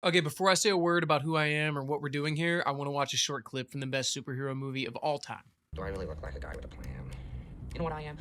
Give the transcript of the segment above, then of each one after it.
Okay, before I say a word about who I am or what we're doing here, I want to watch a short clip from the best superhero movie of all time. Do I really look like a guy with a plan? You know what I am?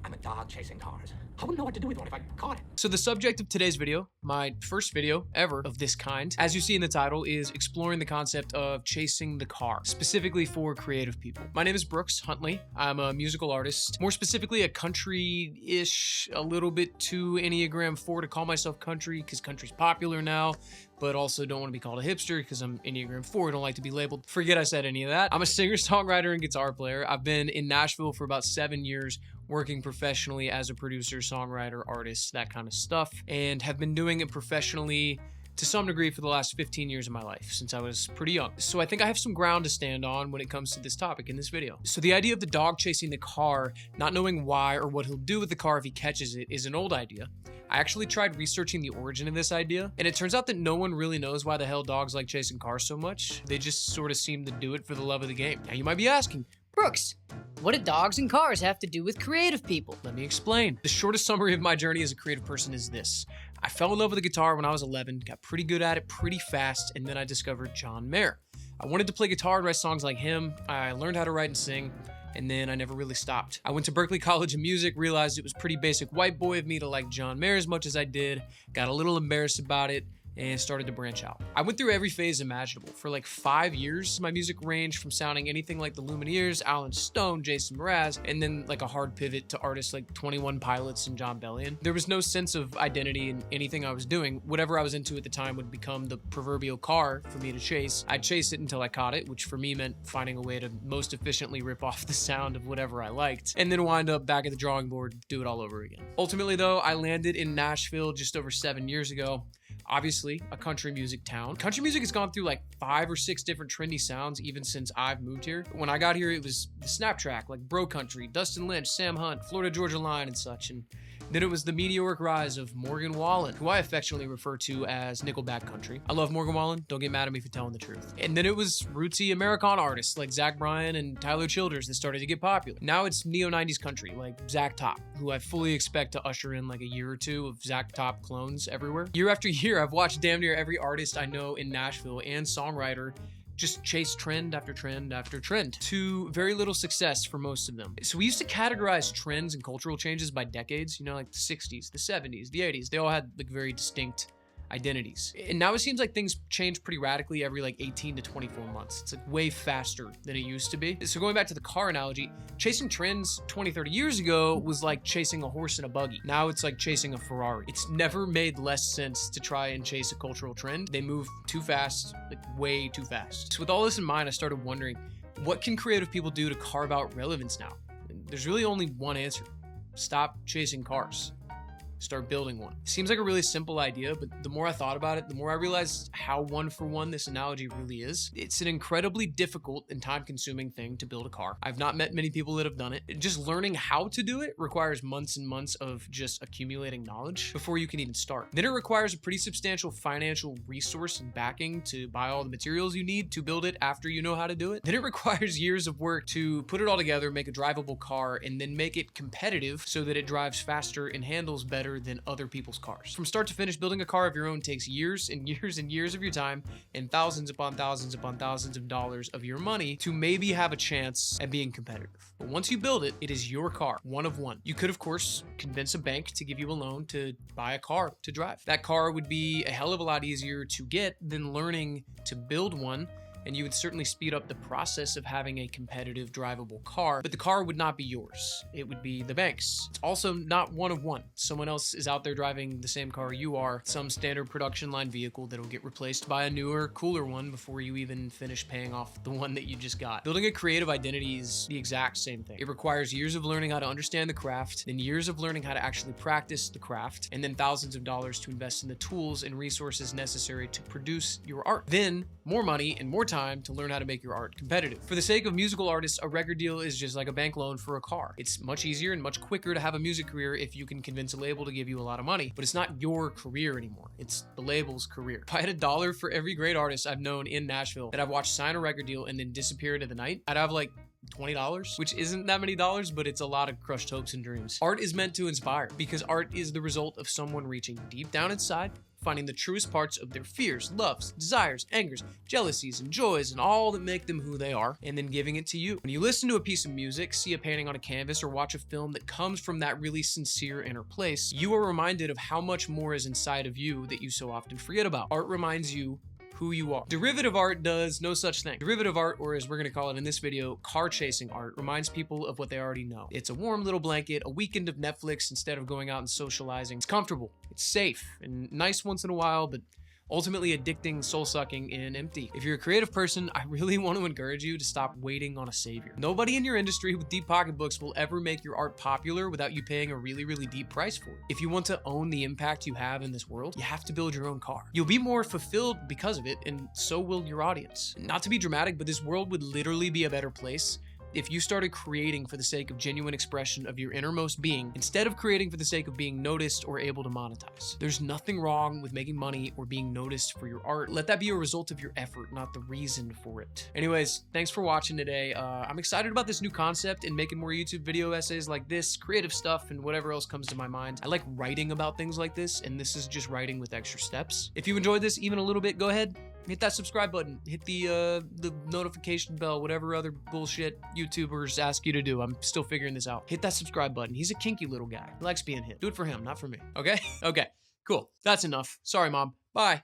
I'm a dog chasing cars. I wouldn't know what to do with one if I caught it. So the subject of today's video, my first video ever of this kind, as you see in the title, is exploring the concept of chasing the car, specifically for creative people. My name is Brooks Huntley. I'm a musical artist, more specifically a country-ish, a little bit too Enneagram 4 to call myself country because country's popular now, but also don't want to be called a hipster because I'm Enneagram 4, don't like to be labeled. Forget I said any of that. I'm a singer, songwriter, and guitar player. I've been in Nashville for about 7 years, working professionally as a producer, songwriter, artist, that kind of stuff, and have been doing it professionally to some degree for the last 15 years of my life, since I was pretty young. So I think I have some ground to stand on when it comes to this topic in this video. So the idea of the dog chasing the car, not knowing why or what he'll do with the car if he catches it, is an old idea. I actually tried researching the origin of this idea, and it turns out that no one really knows why the hell dogs like chasing cars so much. They just sort of seem to do it for the love of the game. Now you might be asking, Brooks, what do dogs and cars have to do with creative people? let me explain. The shortest summary of my journey as a creative person is this. I fell in love with the guitar when I was 11, got pretty good at it pretty fast, and then I discovered John Mayer. I wanted to play guitar and write songs like him. I learned how to write and sing, and then I never really stopped. I went to Berklee College of Music, realized it was pretty basic white boy of me to like John Mayer as much as I did, got a little embarrassed about it, and started to branch out. I went through every phase imaginable. For like 5 years, my music ranged from sounding anything like the Lumineers, Alan Stone, Jason Mraz, and then like a hard pivot to artists like 21 Pilots and John Bellion. There was no sense of identity in anything I was doing. Whatever I was into at the time would become the proverbial car for me to chase. I'd chase it until I caught it, which for me meant finding a way to most efficiently rip off the sound of whatever I liked, and then wind up back at the drawing board, do it all over again. Ultimately though, I landed in Nashville just over 7 years ago. Obviously, a country music town. Country music has gone through like 5 or 6 different trendy sounds even since I've moved here. When I got here, it was the snap track, like Bro Country, Dustin Lynch, Sam Hunt, Florida Georgia Line, and such. And then it was the meteoric rise of Morgan Wallen, who I affectionately refer to as Nickelback Country. I love Morgan Wallen, don't get mad at me for telling the truth. And then it was rootsy Americana artists like Zach Bryan and Tyler Childers that started to get popular. Now it's neo-90s country like Zach Top, who I fully expect to usher in like a year or two of Zach Top clones everywhere. Year after year, I've watched damn near every artist I know in Nashville and songwriter just chase trend after trend after trend to very little success for most of them. So we used to categorize trends and cultural changes by decades, you know, like the 60s, the 70s, the 80s. They all had like very distinct identities. And now it seems like things change pretty radically every like 18 to 24 months. It's like way faster than it used to be. So going back to the car analogy, chasing trends 20, 30 years ago was like chasing a horse in a buggy. Now it's like chasing a Ferrari. It's never made less sense to try and chase a cultural trend. They move too fast, like way too fast. So with all this in mind, I started wondering, what can creative people do to carve out relevance now? And there's really only one answer. Stop chasing cars. Start building one. Seems like a really simple idea, but the more I thought about it, the more I realized how one-for-one this analogy really is. It's an incredibly difficult and time-consuming thing to build a car. I've not met many people that have done it. Just learning how to do it requires months and months of just accumulating knowledge before you can even start. Then it requires a pretty substantial financial resource and backing to buy all the materials you need to build it after you know how to do it. Then it requires years of work to put it all together, make a drivable car, and then make it competitive so that it drives faster and handles better than other people's cars. From start to finish, building a car of your own takes years and years and years of your time and thousands upon thousands upon thousands of dollars of your money to maybe have a chance at being competitive. But once you build it, it is your car, one of one. You could, of course, convince a bank to give you a loan to buy a car to drive. That car would be a hell of a lot easier to get than learning to build one, and you would certainly speed up the process of having a competitive, drivable car, but the car would not be yours. It would be the bank's. It's also not one of one. Someone else is out there driving the same car you are, some standard production line vehicle that'll get replaced by a newer, cooler one before you even finish paying off the one that you just got. Building a creative identity is the exact same thing. It requires years of learning how to understand the craft, then years of learning how to actually practice the craft, and then thousands of dollars to invest in the tools and resources necessary to produce your art. Then more money and more time to learn how to make your art competitive. For the sake of musical artists, a record deal is just like a bank loan for a car. It's much easier and much quicker to have a music career if you can convince a label to give you a lot of money, but it's not your career anymore. It's the label's career. If I had $1 for every great artist I've known in Nashville that I've watched sign a record deal and then disappear into the night, I'd have like $20, which isn't that many dollars, but it's a lot of crushed hopes and dreams. Art is meant to inspire because art is the result of someone reaching deep down inside, finding the truest parts of their fears, loves, desires, angers, jealousies, and joys, and all that make them who they are, and then giving it to you. When you listen to a piece of music, see a painting on a canvas, or watch a film that comes from that really sincere inner place, you are reminded of how much more is inside of you that you so often forget about. Art reminds you who you are. Derivative art does no such thing. Derivative art, or as we're gonna call it in this video, car chasing art, reminds people of what they already know. It's a warm little blanket, a weekend of Netflix instead of going out and socializing. It's comfortable, it's safe, and nice once in a while, but ultimately addicting, soul-sucking, and empty. If you're a creative person, I really want to encourage you to stop waiting on a savior. Nobody in your industry with deep pocketbooks will ever make your art popular without you paying a really, really deep price for it. If you want to own the impact you have in this world, you have to build your own car. You'll be more fulfilled because of it, and so will your audience. Not to be dramatic, but this world would literally be a better place if you started creating for the sake of genuine expression of your innermost being, instead of creating for the sake of being noticed or able to monetize. There's nothing wrong with making money or being noticed for your art. Let that be a result of your effort, not the reason for it. Anyways, thanks for watching today. I'm excited about this new concept and making more YouTube video essays like this, creative stuff, and whatever else comes to my mind. I like writing about things like this, and this is just writing with extra steps. If you enjoyed this even a little bit, go ahead, hit that subscribe button, hit the notification bell, whatever other bullshit YouTubers ask you to do. I'm still figuring this out. Hit that subscribe button. He's a kinky little guy. He likes being hit. Do it for him, not for me. Okay? Okay, cool. That's enough. Sorry, Mom. Bye.